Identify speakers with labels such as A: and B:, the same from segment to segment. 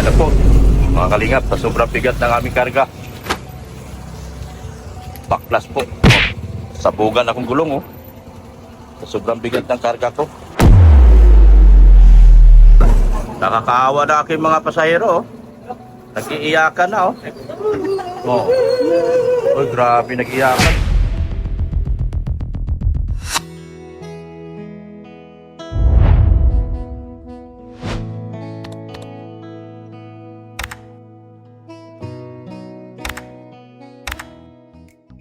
A: na po, mga kalingap, sa sobrang bigat ng aming karga. Baklas po. Sabugan akong gulong, oh. Sa sobrang bigat ng karga ko. Nakakaawa na aking mga pasahero, oh. Nag-iiyakan na, oh. Oh. Uy, grabe, nag-iyakan.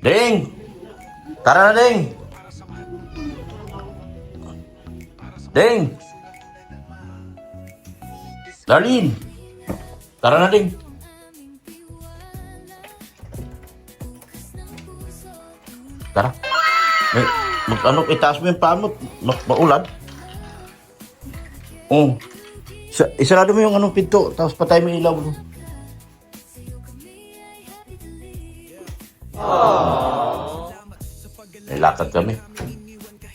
A: Ding! Tara na, Ding! Ding! Darlene! Tara na, Ding! Tara. Ano, itaas mo yung paa mo. Maulan. Oh. Isarado mo yung anong pinto, tapos patay mo yung ilaw. Nilakad kami.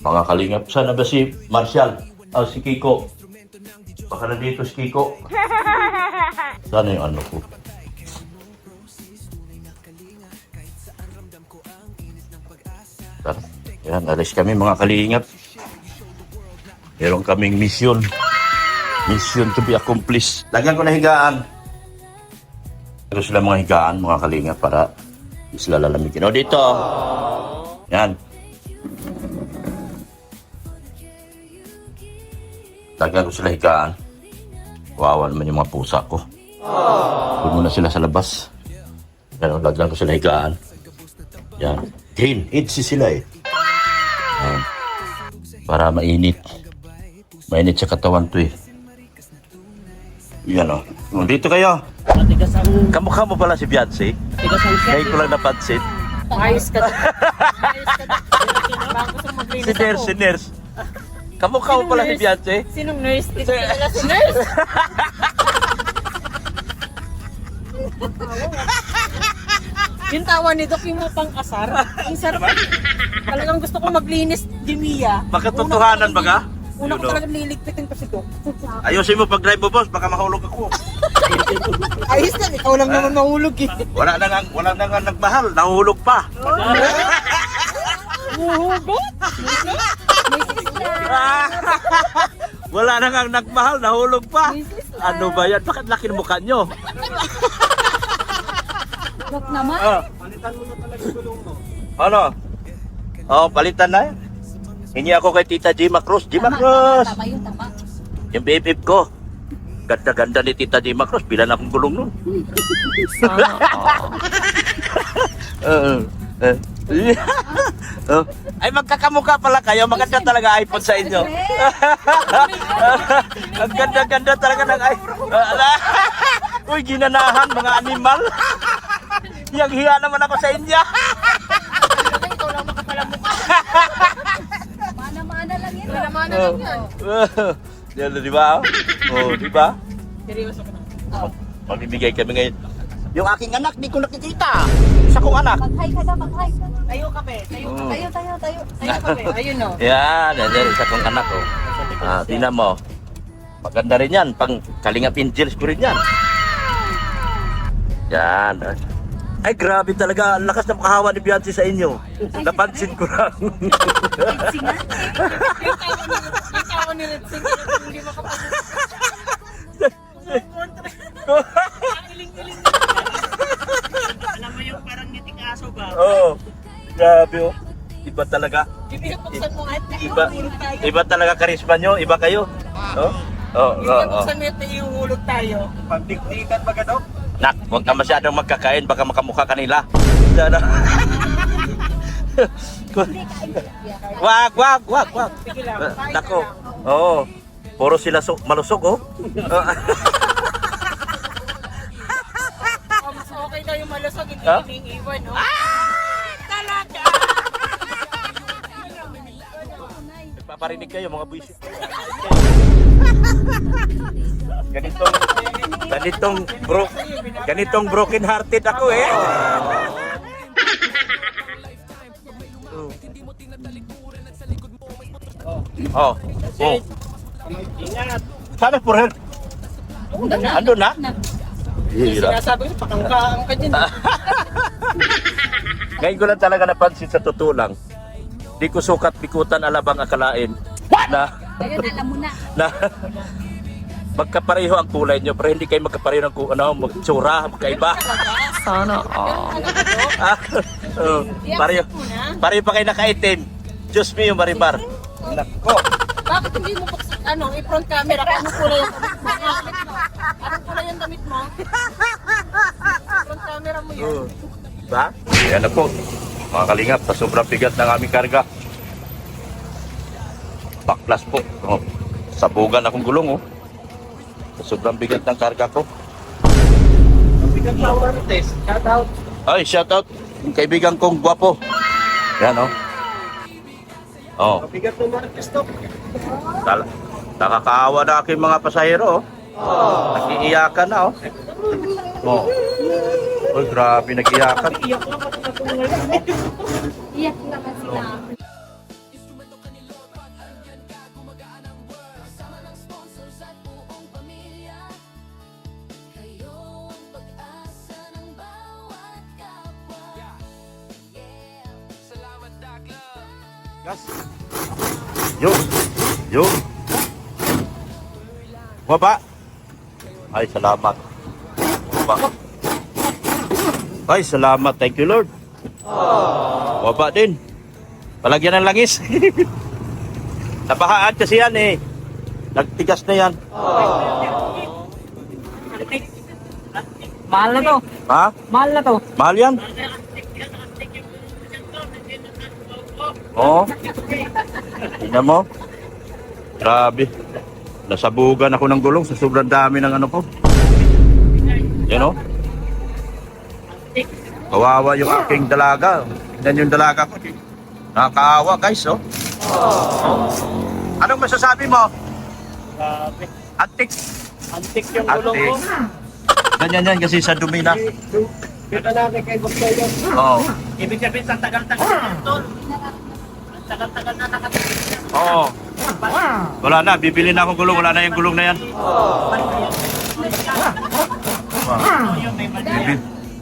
A: Mga kalingap. Sana ba si Marshall? Si Kiko. Baka nandito si Kiko. Sana yung ano ko. Tara. Yan, alis kami mga kalingap. Meron kaming mission. Mission to be accomplished. Lagyan ko na higaan. Pero sila mga higaan, mga kalingap, para sila lalamigin. O, dito. Yan. Lagyan ko sila higaan. Wawa naman yung mga pusa ko. Huwag muna sila sa labas. Yan, lagyan ko sila higaan. Yan. Green. Itzy sila eh. Yan. Para mainit. Mainit sa katawan to eh. Yan o. Dito kayo. Kamukha mo pala si Beyonce. Ngayon ko lang napansin.
B: Ayos ka. Ayos ka.
A: Si nurse, si nurse. Kamukha mo pala si Beyonce.
B: Sinong nurse? Ito talaga si nurse. Yung tawa ni Doc, yung mga pang-asar. Ang sarap. Talagang gusto ko maglinis di Mia.
A: Makatotohanan ba ka?
B: Una ko talagang liligpitin pa si Doc.
A: Ayusin mo pag-drive mo, boss. Baka mahulog ako.
B: Ayos lang, ikaw lang naman mahulog eh.
A: Wala na nga nagmahal. Nahulog pa.
B: Huhugot?
A: Wala na nga nagmahal. Nahulog pa. Ano ba yan? Bakit laki ng mukha nyo?
B: Doc naman?
A: Palitan mo na talaga gulong mo. Ano? Palitan na yan. Hingi ako kay Tita Gima Cruz. Gima Cruz!
B: Tama yun, tama.
A: Yung BFF ko. Ganda-ganda ni Tita Gima Cruz. Bilan akong gulong nun. Ay, magkakamukha pala kayo. Maganda talaga iPhone sa inyo. Ang ganda-ganda talaga ng iPhone. Uy, ginanahan mga animal. Hiyang-hiya naman ako sa inyo.
B: Ikaw lang makapalamukha. Mana-mana lang yun. Mana-mana lang yun.
A: Yan, di ba? Di ba?
B: Seryoso ka na.
A: Magbibigay kami ngayon. Yung aking anak, di ko nakikita. Isa kong anak.
B: Mag-hi ka daw, mag-hi ka. Tayo ka, be. Tayo ka, be. Ayun, no.
A: Yan, isa kong anak, oh. Tingnan mo. Maganda rin yan. Pang Kalingap Angels ko rin yan. Yan. Ay, grabe talaga. Ang lakas ng makahawa ni Beyonce sa inyo. Napansin ko lang.
B: Singa? Yung tawa ni Red Sing. Hindi makapag- Iling-iling. Alam mo yung parang ngiting aso ba?
A: Oo. Grabe, oh. Iba talaga.
B: Buksan mo at
A: Iba talaga karisma nyo. Iba kayo.
B: buksan mo at iuhulog tayo.
A: Pagdikdikan ba ka, Dok? Nak, huwag ka masyadong magkakain. Baka makamukha kanila. Wag.
B: Sige lang.
A: Nako. Oo. Puro sila malusog, oh.
B: Mas okay daw yung malusog, hindi
A: Ha?
B: iniiwan, no? Talaga!
A: Paparinig kayo, mga buwisit. Ganitong broken hearted ako eh. Oh.
B: Ingat!
A: Sana po rin. Andun na? Hira.
B: Sinasabi ko, pakangkaan ka dyan.
A: Ngayon ko lang talaga napansin sa totoo lang. Di ko sukat bikutan alabang akalain. Na,
C: Ayun, alam mo na.
A: na magkapareho ang kulay nyo, pero hindi kayo magkapareho ng magtsura, magkaiba.
B: Sana, Ano ba to?
A: Ah, oh, pareho, pareho pa kayo nakaitim. Diyos me, Marimar. Nako.
B: Bakit hindi mo i-front camera? Anong kulay yung damit mo? Anong kulay yung damit mo? Front camera mo yan.
A: Diba? Ayan na po. Mga kalingap, sa sobrang bigat ng aming karga. Baklas po. Oh, sabugan akong gulong, oh. Sa sobrang bigat ng karga ko.
B: Bigat flower test. Shout out.
A: Ay, shout out. Yung kaibigan kong gwapo. Yan, oh. Oh.
B: Bigat ng Marquez to.
A: Nakakaawa na aking mga pasahero, oh. Nag-iiyakan na, oh. Oh. Uy, grabe, nag-iyakan.
B: Iyak lang ako na ngayon.
C: Iyak naman sila.
A: Gas. Yung. Baba. Ay, salamat. Baba. Ay, salamat. Thank you, Lord. Baba din. Palagyan ng langis. Nabahaan kasi yan eh. Nagtigas na yan.
B: Mahal na to.
A: Ha?
B: Mahal na to.
A: Mahal yan? Oo. Tingnan mo. Grabe. Nasabugan ako ng gulong sa sobrang dami ng ano ko. Yan o. Kawawa yung aking dalaga. Yan yung dalaga ko. Nakakaawa guys, oh. Anong masasabi mo?
B: Grabe.
A: Antik.
B: Antik yung gulong ko.
A: Ganyan yan kasi sa dumi na.
B: Kita natin kay Dr. yun.
A: Oo.
B: Ibig sabihin sa tagal-tagal na ito. Ang tagal-tagal na nakatingin.
A: Oo. Wala na, bibili na akong gulong. Wala na yung gulong na yan.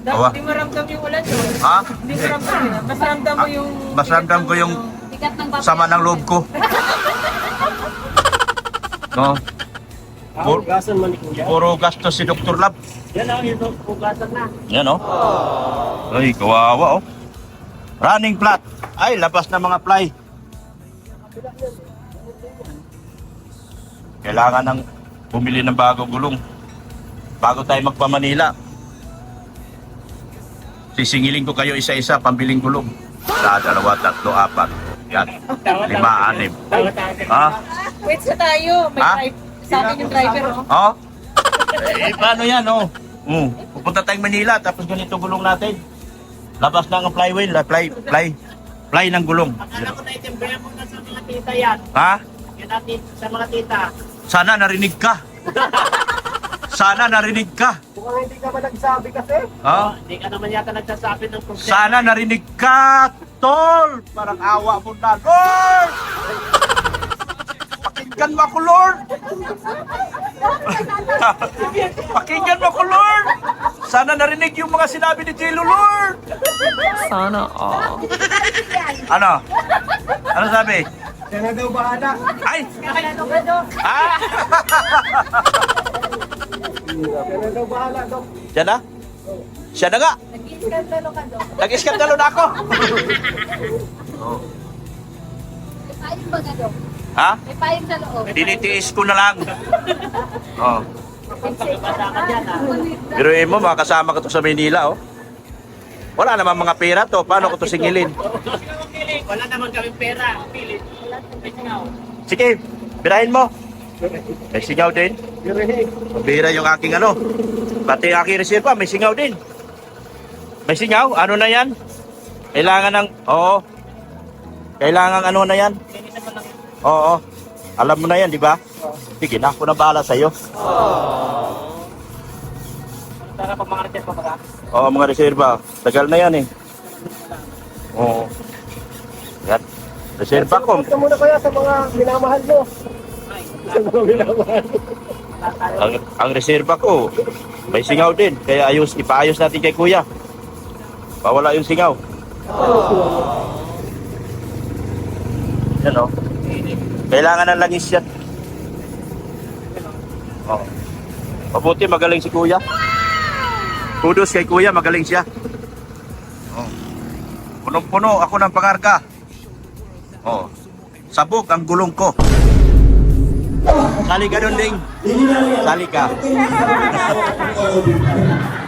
A: Awa.
B: Hindi mo ramdam yung ulan doon.
A: Ha?
B: Hindi mo ramdam yun. Mas ramdam mo yung...
A: Mas ramdam ko yung
C: Bigat ng babae.
A: sama ng loob ko. No?
B: Hugasan man ni Kuya.
A: Puro gastos si Dr. Lab.
B: Yan ang yung hugasan na.
A: Yan, oh. Ay, kawawa, oh. Running flat. Ay, labas na mga fly. Kailangan ng bumili ng bagong gulong. Bago tayo magpa-Manila. Sisingilin ko kayo isa-isa, pambiling gulong. Sa 2, 3, 4. Yan. 5, 6. Ha?
B: Wait sa tayo. May
A: Ha?
B: drive. Sa akin yung driver, oh.
A: Oh? Paano yan, oh? Pupunta tayong Manila, tapos ganito gulong natin. Labas na ang flywheel, fly ng gulong.
B: Akala ko na itimbayan mo na sa mga tita yan.
A: Ha?
B: Yan natin sa mga tita.
A: Sana narinig ka. Sana narinig ka.
B: Mukhang hindi ka ba nagsabi kasi?
A: Ha?
B: Hindi ka naman yata nagsasabi ng problema.
A: Sana narinig ka, tol. Parang awa mo na, Lord. Pakinggan mo ako, Lord. Pakinggan mo ako, Lord. Sana narinig yung mga sinabi ni Jello, Lord.
B: Sana,
A: Ano? Ano sabi?
B: Yan na daw bahala.
A: Ay!
B: Yan na daw bahala, Dok.
A: Siya na? Siya na nga.
C: Nag-iskandalo ka doon.
A: Nag-iskandalo na ako.
C: May payong ba ka doon?
A: Ha?
C: May payong sa loob.
A: Tinitiis ko na lang. Oh.
B: Basa ka dyan, ha?
A: Pero mo, makakasama ko to sa Manila, oh. Wala naman mga pera to. Paano ko to singilin?
B: Wala naman kaming pera. Pilit.
A: Sige, birahin mo. May singaw din. Mabira yung aking ano. Pati aking reserva, may singaw din. May singaw? Ano na yan? Kailangan ng... Oo. Kailangan ano na yan? Oo. Alam mo na yan, di ba? Sige na, ako na bahala sa'yo.
B: Tara pa mga reset pa ba?
A: Oo, mga reserva. Tagal na yan eh. Oo. Yan. Reserva ko.
B: Ito muna kaya sa mga minamahal mo. Sa mga minamahal.
A: Ang reserva ko, May singaw din. Kaya ipaayos natin kay kuya. Pawala yung singaw. Yan o. Kailangan ng langis yan. Oh. Mabuti magaling si kuya. Kudos kay kuya, magaling siya. Oh. Punong-puno ako ng pangarga. Oh. Sabog ang gulong ko. Sali ka doon, Ding. Sali ka.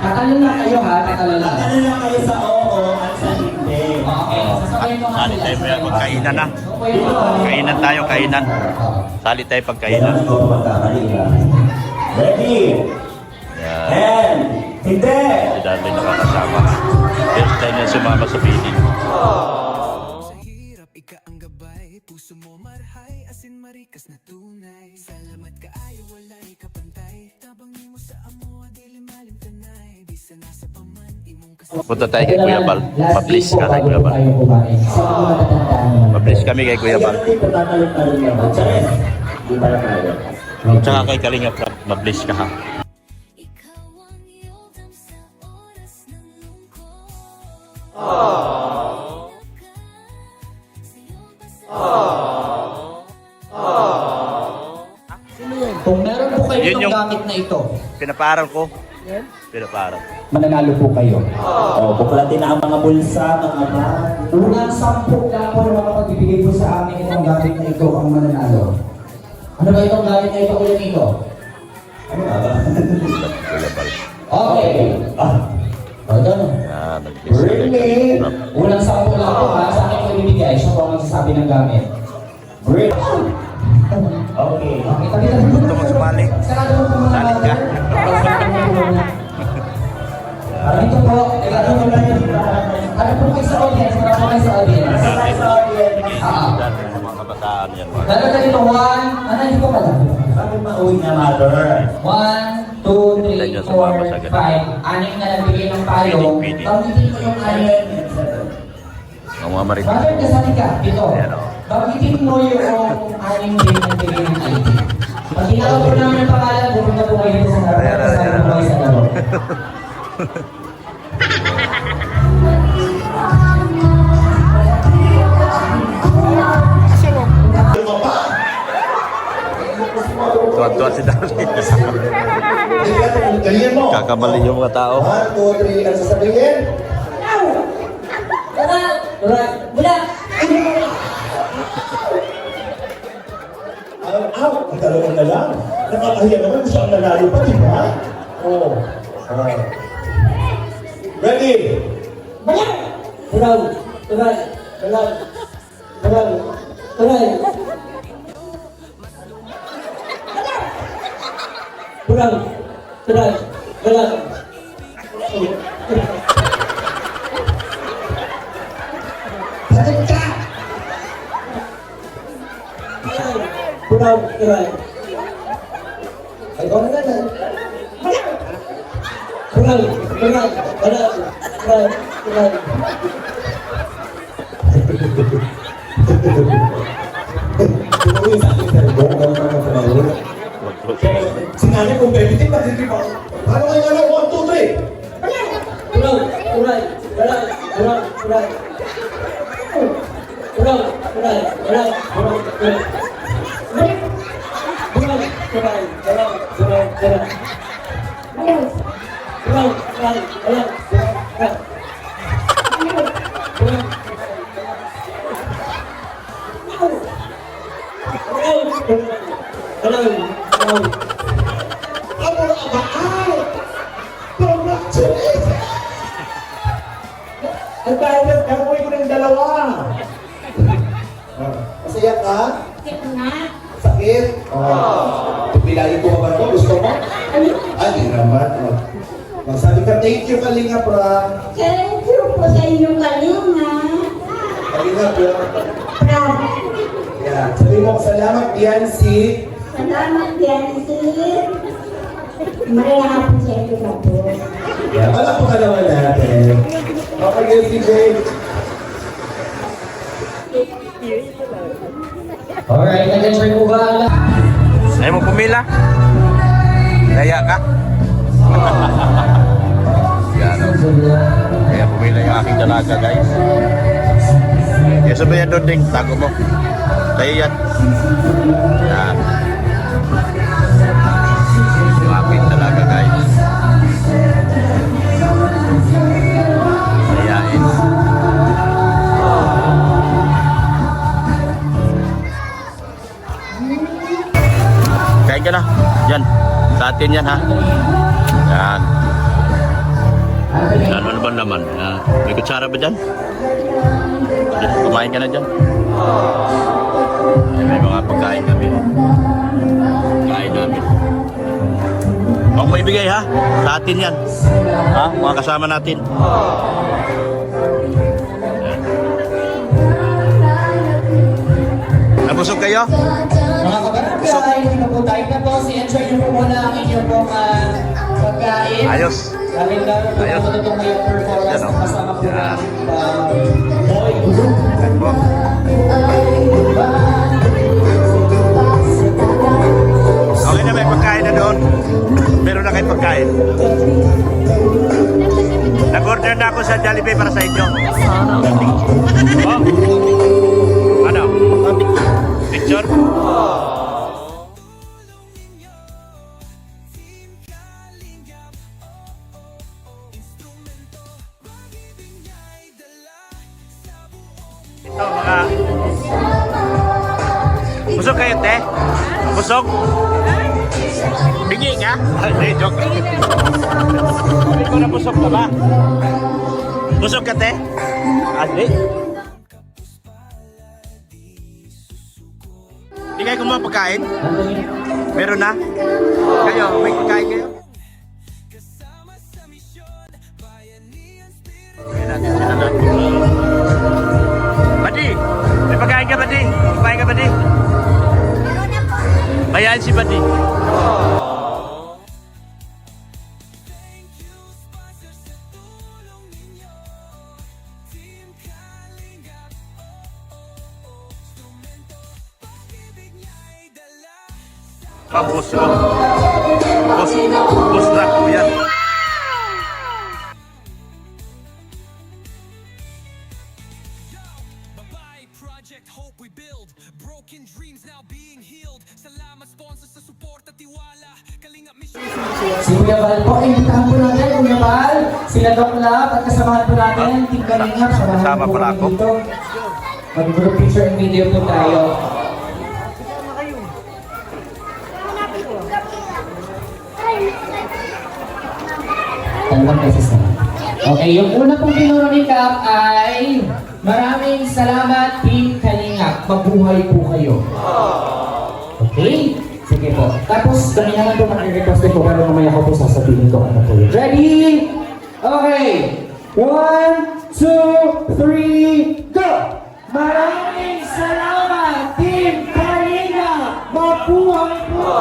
D: Tatalo na kayo ha, tatalo na.
E: Ano lang kayo sa oo at sa hindi.
D: Okay, sasabihin mo
A: Sali tayo magkainan na. Kainan tayo, kainan. Sali tayo pagkainan.
E: Kailangan ko magkamali na. Ready?
A: Yan.
E: And hindi!
A: Si Darlene nakakasama. First time niya sumama sa feeding.
F: Hirap ika ang gabay, puso mo marhay, asin marikas na tunay. Salamat ka ay walay kapantay, tabang mo sa amo, dili malim tanay. Bisa nasa paman, imong kasama.
A: Punta tayo kay Kuya Bal. Mablis ka kay Kuya Bal. Mablis kami kay Kuya Bal.
E: Hindi ko tatalong-talong naman. Charis! Di ba na tayo?
A: Tsaka kay Kalinga Prab, mablis ka ha.
G: Ikaw ang iyong sa oras ng lungkot.
D: Kung meron po kayo
A: Yun
D: ng
A: yung-
D: gamit na ito,
A: Pinaparal ko. Pinaparal.
D: mananalo po kayo.
E: O, buklatin na ang mga bulsa, mga bag.
D: Unang 10 lang po na makapagbibigay po sa amin itong gamit na ito ang mananalo. Ano ba itong gamit na ito ulit nito?
E: Ano nga ba?
A: Kuya Bal.
D: Okay.
E: Ah,
D: O, ito na.
A: Yan, nag-bless ka kay
E: Really?
A: Kalinga Prab.
D: Unang 10 lang po ha, sa akin ko ibibigay. Siya po ang magsasabi ng gamit.
E: great. Okay.
A: Gusto mo sumali?
D: Sarado mo po mga
A: Sali ka.
D: Dito po, ano po kayo sa audience? Ano po kayo sa audience?
E: Sabay sa audience.
A: Darlene, mga kabataan yan.
D: Lalo na dito, 1, ano hindi ko pala?
E: Sabi mauwi na, mother.
D: 1, 2, 3, 4, 5. Anim na nagbigay ng payong.
A: Pili.
D: Bagitin ko yung anim.
A: Ang mga marites.
D: Bakit kasali ka? Dito.
A: Ayan, o.
D: Bagitin mo yung anim din nagbigay ng ID. Pag tinawag ko namin ang pangalan, pupunta po kayo sa harap.
A: Ayan, ayan,
D: Kasama po kayo sa laro.
A: Tuwan-tuwa si Darlene.
E: Ganyan mo.
A: Kakamali yung mga tao.
E: 1, 2, 3, ang sasabihin? Ang dalawa na lang. Nakakahiya naman siya ang nanalo pa, di ba? Oo. Ready? Sakit ka! Ito yung sakit sa loob. Ganun ka ng panahon. Sinabi kong baby, magiging pa. Paano kayo nga lang? 1, 2, 3. Ano na ba? Congratulations! Ang dahil gagawin ko ng dalawa. Masaya ka? Sakit? Pilayin ko ba ito? Gusto mo? Ay, hindi naman. Magsabi ka, thank you, Kalinga, pra.
C: Thank you po sa inyong kalinga.
E: Kalinga, pra. Yan. Sabi mo, salamat, Biancy.
C: Salamat, Biancy. Maraya hapon sa ito na po.
E: Yan. Wala po ka naman natin. Okay, yun, CJ.
D: Alright, nag-enjoy po ba?
A: Ayaw mo pumila? Daya ka? dalaga guys. Kaya sabi yan doon ding, tago mo. Tayo yan. Yan. Yung aking dalaga guys. Ayain. Kain ka na. Yan. Sa atin yan ha. Yan. Ano ba naman? May kutsara ba dyan? Kumain ka na dyan. May mga pagkain kami. Kain namin. Huwag mo ibigay ha. Sa atin yan. Ha? Mga kasama natin. Nabusog kayo?
D: Mga kabarangay, pinaputayin na po. Si-enjoy niyo po muna ang inyong pong pagkain.
A: Ayos.
D: Dahil lalo po
A: Ayos.
D: ito itong ngayong performance
A: Yan,
D: na
A: oh.
D: kasama po
A: Yan.
D: ng boy group.
A: Okay na, may pagkain na doon. Meron na kayo pagkain. Nag-order na ako sa Jollibee para sa inyo. Oh. Ano? Picture? Ito mga... Busog kayo, te? Busog? Bingi ka? Ay, joke. Hindi ko na busog ka ba? Busog ka, te? Adi? Hindi kayo kumuha pagkain? Meron na? Kayo, may pagkain kayo? Kaya natin sila na. Badi! May pagkain ka, Badi? Pagkain ka, Badi? Bayaan si Badi. Pabos ko. Bus na ko yan.
F: Bye-bye, Project Hope we build. Broken dreams now being healed. Salamat sponsors sa support at tiwala. Kalingap mission.
D: Si Kuya Bal po, imbitahan po natin Kuya Bal, sila Doc Lab, at kasamahan po natin, Team Kalingap,
A: Kasama
D: po
A: pala ako.
D: dito. Mag-group picture and video po tayo. Talbang beses na. Okay, yung una pong pinuro-recap ay maraming salamat Team Kalingap. Mabuhay po kayo. Okay? Sige po. Tapos, kami naman po maki-request ko pero mamaya ko po sasabihin ko ano po yun. Ready? Okay. 1, 2, 3, go! Maraming salamat Team Kalingap. Mabuhay po!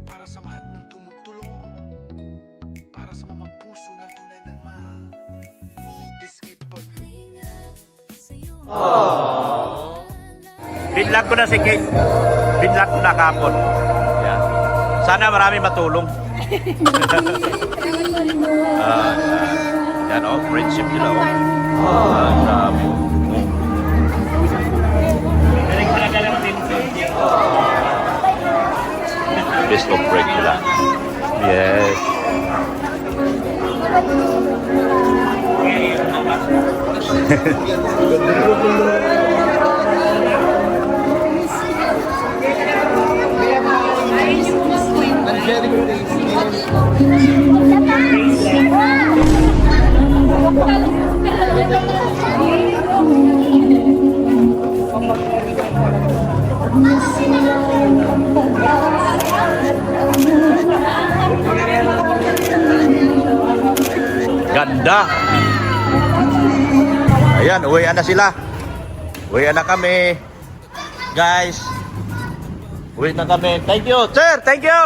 F: Para sa lahat ng tumutulong. Para sa mga puso na tunay ng mahal. Escape pag
A: Binlag ko na si Kate. Binlag ko na kapon. Yan. Sana marami matulong. Yan o, friendship nila o. Sabi. Best of break nila. Yes. Ganda. Ayan, uwian na sila. Uwian na kami. Guys. Uwi na kami. Thank you, sir. Thank you.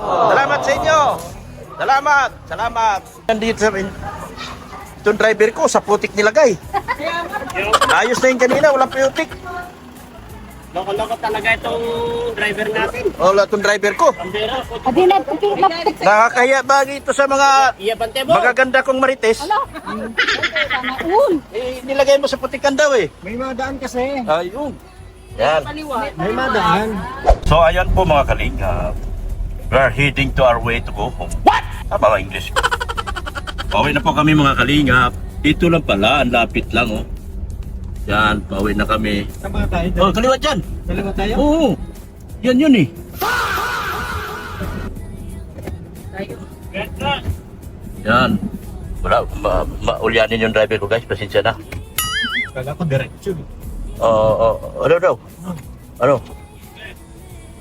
A: Salamat sa inyo. Salamat. Salamat. Nandito sa itong driver ko sa putik nilagay. Ayos na yung kanina. Walang putik.
H: Loko-loko talaga itong driver natin.
A: Wala itong driver ko.
H: Bandera,
C: Adi na,
A: Nakakaya ba ito sa mga
H: iya bante mo.
A: magaganda kong marites? Nilagay mo sa putikan daw eh.
H: May madaan kasi.
A: Ayun. Yan.
H: May madaan.
A: So ayan po mga kalingap. We are heading to our way to go home. What? Tama ba English? Pauwi na po kami mga kalingap. Dito lang pala, ang lapit lang oh. Yan, pauwi na kami.
H: Tama tayo.
A: Oh, kaliwa dyan.
H: Dalawa tayo.
A: Oo. Yan yun eh. Yan. Wala, maulyanin yung driver ko guys, pasensya na.
H: Kala ko diretso.
A: Ano daw? Ano?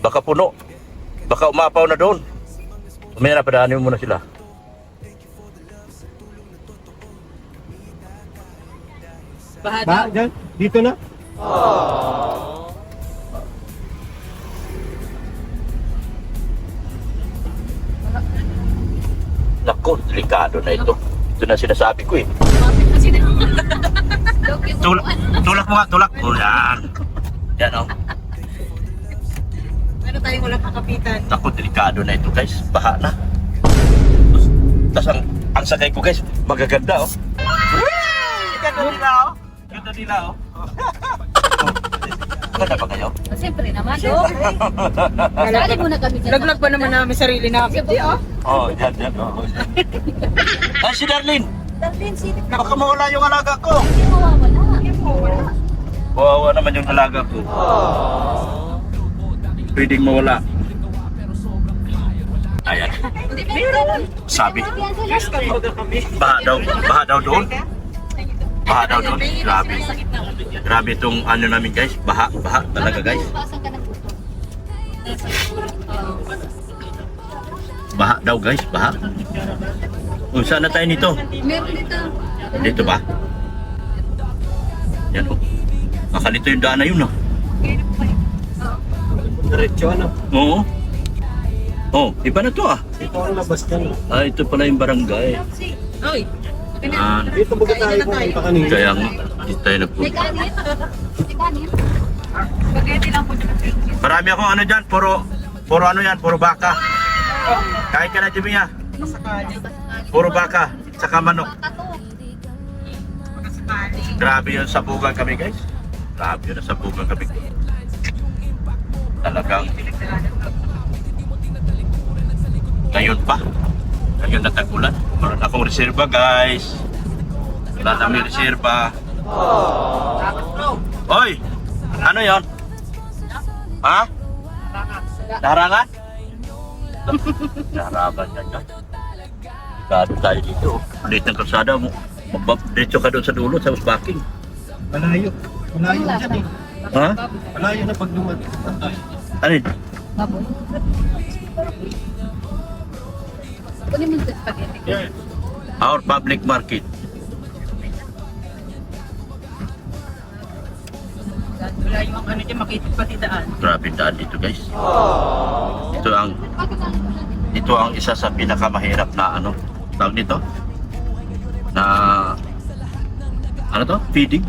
A: Baka puno. Baka umapaw na doon. May napadaanin mo muna sila.
H: Ba, dyan? Dito na?
A: Naku, delikado na ito. Ito na sinasabi ko eh. Tulak mo nga, tulak. Oh, yan. Yan oh.
B: Ano tayong walang kakapitan?
A: Naku, delikado na ito guys. Baha na. Tapos ang sakay ko guys, magaganda oh. Ganda nila oh. Ganda nila oh. Ganda ba kayo?
G: Siyempre naman, oh. Sali muna kami dyan.
B: Laglag ba naman namin sarili namin?
A: Oh, yan, yan oh. Ay, si Darlene.
G: Darlene, sino?
A: Baka mawala yung alaga ko.
G: Hindi mawawala.
A: Wawa naman yung alaga ko. Pwedeng mawala. Ayan. Sabi. Baha daw doon. Baha daw doon. Grabe. Grabe itong ano namin guys. Baha talaga guys. Baha daw guys, baha. Oh, saan na tayo nito?
G: Meron dito.
A: Dito ba? Yan oh. Makalito yung daan na yun ah.
H: Diretso ano?
A: Oo. Oh, iba na to ah.
H: Ito ang labas ka na.
A: Ah, ito pala yung barangay.
B: Oy!
A: Ah,
H: Dito baga tayo pumunta kanina.
A: kaya nga, dito tayo
G: May
A: nagpunta.
G: kanin. May kanin. Spaghetti lang po.
A: Marami akong ano dyan, puro ano yan, puro baka. Kahit ka na Jimmy ah. Puro baka, saka manok. Grabe yun sa bugang kami guys. Grabe yun sa bugang kami. Talagang ngayon pa. Ngayon na tag-ulan. Meron akong reserva guys. Wala na may reserva. Hoy! Ano yon? Ha? Larangan? Larangan yan guys. Gado tayo dito. Ulit ng kalsada mo. Diretso ka doon sa dulo sa Usbaking.
H: Malayo. Malayo dyan eh.
A: Ha?
H: Malayo na pag dumating.
A: Ano yun?
G: Baboy. Kunin mo sa spaghetti.
A: Our public market.
B: Wala yung ano dyan, makitid pati daan.
A: Grabe daan dito guys. Ito ang isa sa pinakamahirap na ano, tawag nito? Na ano to? Feeding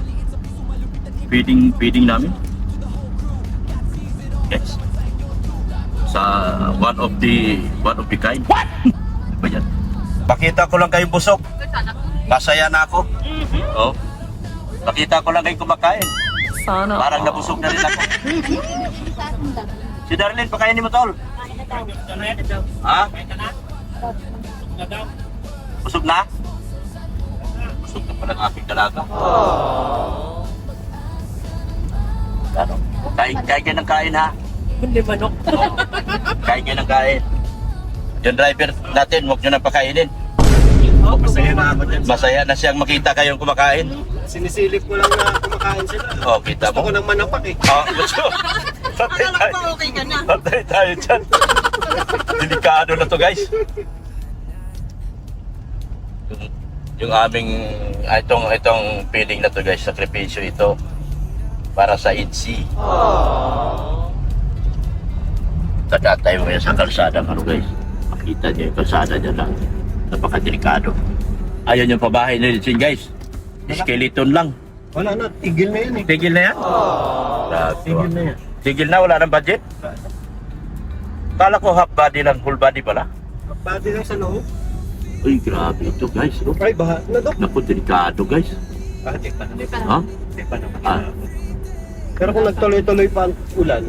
A: namin. Yes. Sa one of the kind. What? Ba yan? Pakita ko lang kayong busog. Masaya na ako. Oh. Pakita ko lang kayong kumakain.
B: Sana.
A: Parang nabusog na rin ako. Si Darlene, pakainin mo tol. Ha? Busog na? Busog na pala ng aking dalaga. Ano? Kain kayo ng kain ha?
B: Hindi manok.
A: Kain kayo ng kain. Yung driver natin, huwag nyo na pakainin.
H: Masaya na ako dyan.
A: Masaya na siyang makita kayong kumakain.
H: Sinisilip ko lang na kumakain sila.
A: Oh, kita
H: Gusto ko
A: mo.
H: ng manapak eh.
A: Oh, gusto. Patay
B: Akala
A: tayo.
B: ko ba okay ka na?
A: Patay tayo dyan. Delikado na to guys. Yung aming, itong feeling na to guys, sakripisyo ito para sa IDC. Tada tayo ngayon sa kalsada ano guys. Makita niyo yung kalsada dyan lang. Napakadelikado. Ayun yung pabahay na Litsin guys. Skeleton lang.
H: Wala na, tigil na yan eh.
A: Tigil na yan? Grabe.
H: Tigil na yan.
A: Tigil na, wala ng budget? Kala ko half body lang, full body pala.
H: Bati lang sa loob.
A: Uy, grabe ito guys. Oh.
H: Ay, baha na Dok.
A: Naku, delikado guys.
H: Hindi pa naman.
A: Ha?
H: Hindi pa naman.
A: Ah,
H: Pero kung nagtuloy-tuloy pa ang ulan,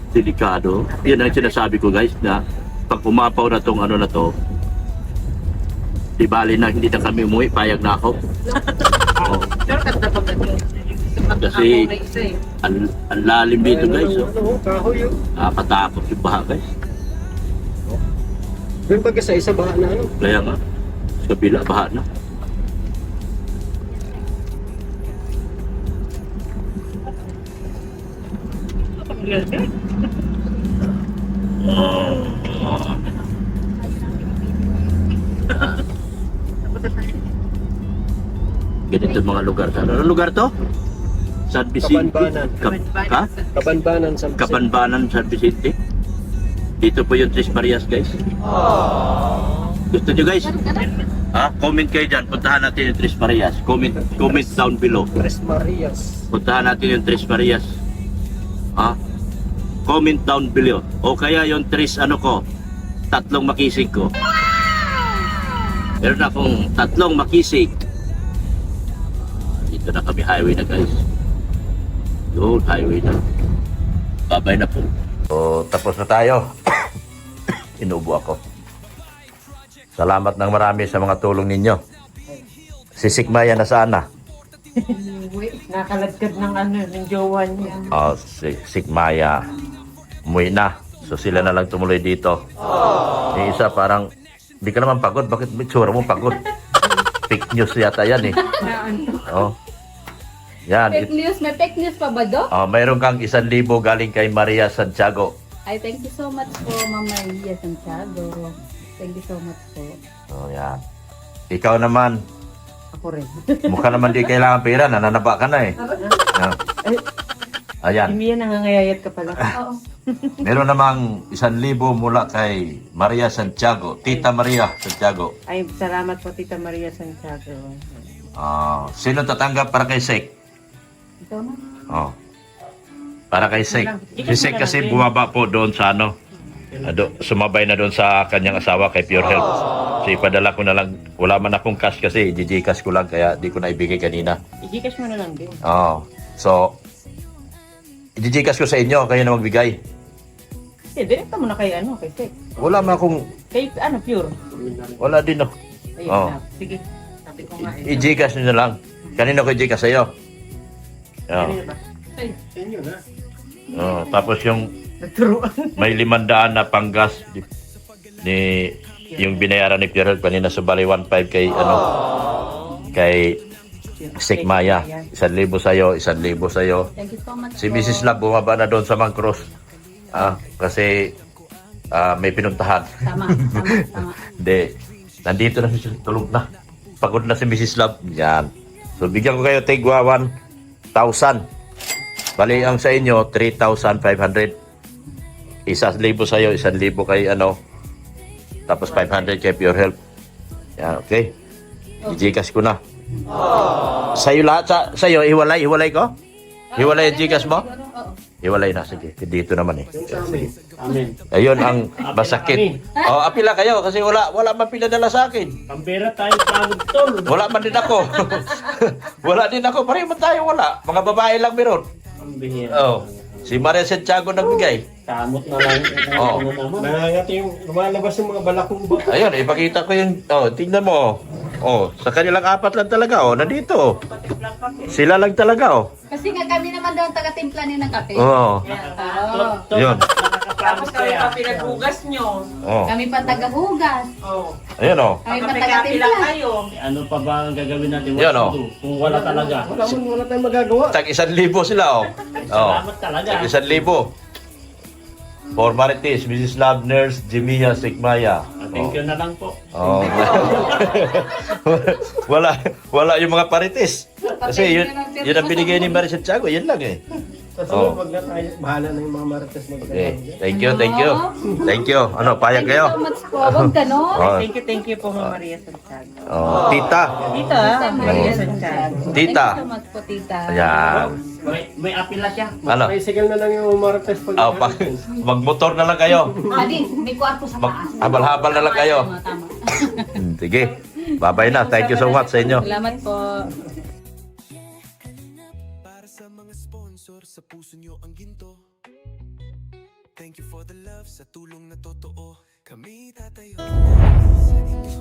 A: delikado. Yan ang sinasabi ko guys na pag umapaw na tong ano na to, di bali na hindi na kami umuwi, payag na ako. Oh.
B: Pero ganda pa ganyan.
A: Kasi ang lalim dito guys. Oh.
H: ano, kahoy yun.
A: Nakakatakot yung baha guys.
H: Yung pag isa-isa baha na ano.
A: Kaya nga, sa kabila baha na. Ganito mga lugar. Ano lugar to? San Vicente?
H: Kabanbanan.
A: Ha?
H: Kabanbanan sa
A: Kabanbanan, San Vicente. Dito po yung Tres Marias guys. Gusto nyo guys? Ha? Comment kayo dyan. Puntahan natin yung Tres Marias. Comment down below.
H: Tres Marias.
A: Puntahan natin yung Tres Marias. Ha? Comment down below. O kaya yung Tres ano ko, tatlong makisig ko. Meron akong tatlong makisig. Dito na kami, highway na guys. Yun, highway na. Babay na po. So, tapos na tayo. Inubo ako. Salamat ng marami sa mga tulong ninyo. Si Sikmaya na sana.
B: Nakaladkad ng ano, ng jowa niya.
A: Oh, si Sikmaya umuwi na. So sila na lang tumuloy dito. Yung isa parang, di ka naman pagod. Bakit may tsura mo pagod? Fake news yata yan eh. Oh. Yan.
I: Fake news? May fake news pa ba, Dok?
A: Oh, mayroon kang 1,000 galing kay Maria Santiago.
I: Ay, thank you so much po, Mama Maria Santiago. Thank you so much po.
A: Oh, yan. Ikaw naman,
B: Ako rin.
A: mukha naman di kailangan pera. Nananaba ka na eh. Ah. Ayan.
B: Mia, nangangayayat ka pala.
I: Oo.
A: Meron namang 1,000 mula kay Maria Santiago. Tita Maria Santiago.
B: Ay, salamat po, Tita Maria Santiago.
A: Sino tatanggap para kay Sek?
I: Ito na.
A: Oh. Para kay Sek. Si Sek kasi bumaba po doon sa ano. Sumabay na doon sa kanyang asawa kay Pure Health. So ipadala ko na lang. Wala man akong cash kasi. i-Gcash ko lang kaya di ko na ibigay kanina.
B: I-Gcash mo na lang din.
A: Oh. So, i-Gcash ko sa inyo. Kayo na magbigay.
B: Eh, direkta mo na kay ano, kay Sek.
A: Wala man akong...
B: Kay ano, Pure.
A: Wala din no.
B: Ayun
A: Oh.
B: na. Sige. Sabi ko nga eh.
A: I-Gcash nyo na lang. Kanino ko i-Gcash sa'yo? Oh.
B: Kanina ba? Ay,
H: Inyo na.
A: Oh. Tapos yung
B: nagturuan.
A: may 500 na panggas ni yung binayaran ni Pure Health kanina sa bali 1.5 kay ano kay Sikmaya. 1,000 sa'yo, 1,000 sa'yo.
I: Thank you so much
A: Si
I: po.
A: Mrs. Love bumaba na doon sa Mangcross. Kasi may pinuntahan.
I: Tama.
A: Hindi. Nandito na siya. Tulog na. Pagod na si Mrs. Love. Yan. So bigyan ko kayo tigwa 1,000. Bali ang sa inyo 3,500. 1,000 sa'yo, 1,000 kay ano. Tapos 500 kay Pure Health. Yan, okay. I-Gcash ko na. Sa'yo lahat, sa'yo, hiwalay ko? Hiwalay yung Gcash mo? Hiwalay na, sige. Dito naman eh. Sige. Ayun ang masakit. Oh, apila kayo kasi wala man pinadala sa akin.
D: Pambera tayo pagod tol.
A: Wala man din ako. Wala din ako. Pareho man tayo wala. Mga babae lang meron.
D: Pambihira.
A: Oh. Si Maria Santiago nagbigay.
D: Kamot na lang.
A: Oh.
D: Ano naman.
H: Nangangat yung lumalabas yung mga balakumba.
A: Ayun, ipakita ko yung... Oh, tingnan mo. Oh, sa kanilang apat lang talaga. Oh, nandito. Sila lang talaga. Oh.
I: Kasi nga kami naman daw ang taga-timpla niyo ng kape.
A: Oh.
I: Oo.
A: Yun.
B: Tapos kami pa pinaghugas nyo.
A: Oh.
I: Kami pa taga-hugas.
B: Oh.
A: Ayun oh.
I: Kami pa
B: Kapila
I: taga-timpla.
B: kayo.
D: Ano pa ba ang gagawin natin?
A: Yan, oh.
D: Kung wala talaga.
H: Wala tayong magagawa.
A: Tag 1,000 sila. Oh. Oh.
D: Salamat talaga.
A: Tag 1,000. Formalities, Mrs. Love Nurse, Jimia Sikmaya.
D: Thank you na lang po.
A: Oh. wala yung mga parites. Kasi yun ang binigay ni Maria Santiago, yun lang eh.
H: Sa sunod, wag na tayo. Bahala na yung mga marites
A: Okay.
H: magkakaroon.
A: Thank you. Thank you. Ano, payag
I: Thank you
A: kayo?
I: so much po. Huwag ganon.
A: Oh.
B: Thank you po, Mama Maria Santiago.
A: Oh, tita.
B: Tita, Maria Santiago.
A: Tita.
I: Thank you so much po, tita.
A: Ayan.
J: may apila siya.
A: Ano?
H: Tricycle na lang yung Marites pag
A: Magmotor na lang kayo.
I: Adi, may kwarto sa taas.
A: Habal-habal na lang kayo.
I: Tama.
A: Sige. Bye-bye na. Thank you so much sa inyo.
I: Salamat po.
F: Para sa mga sponsor, sa puso nyo ang ginto. Thank you for the love, sa tulong na totoo. Kami tatayo sa inyo.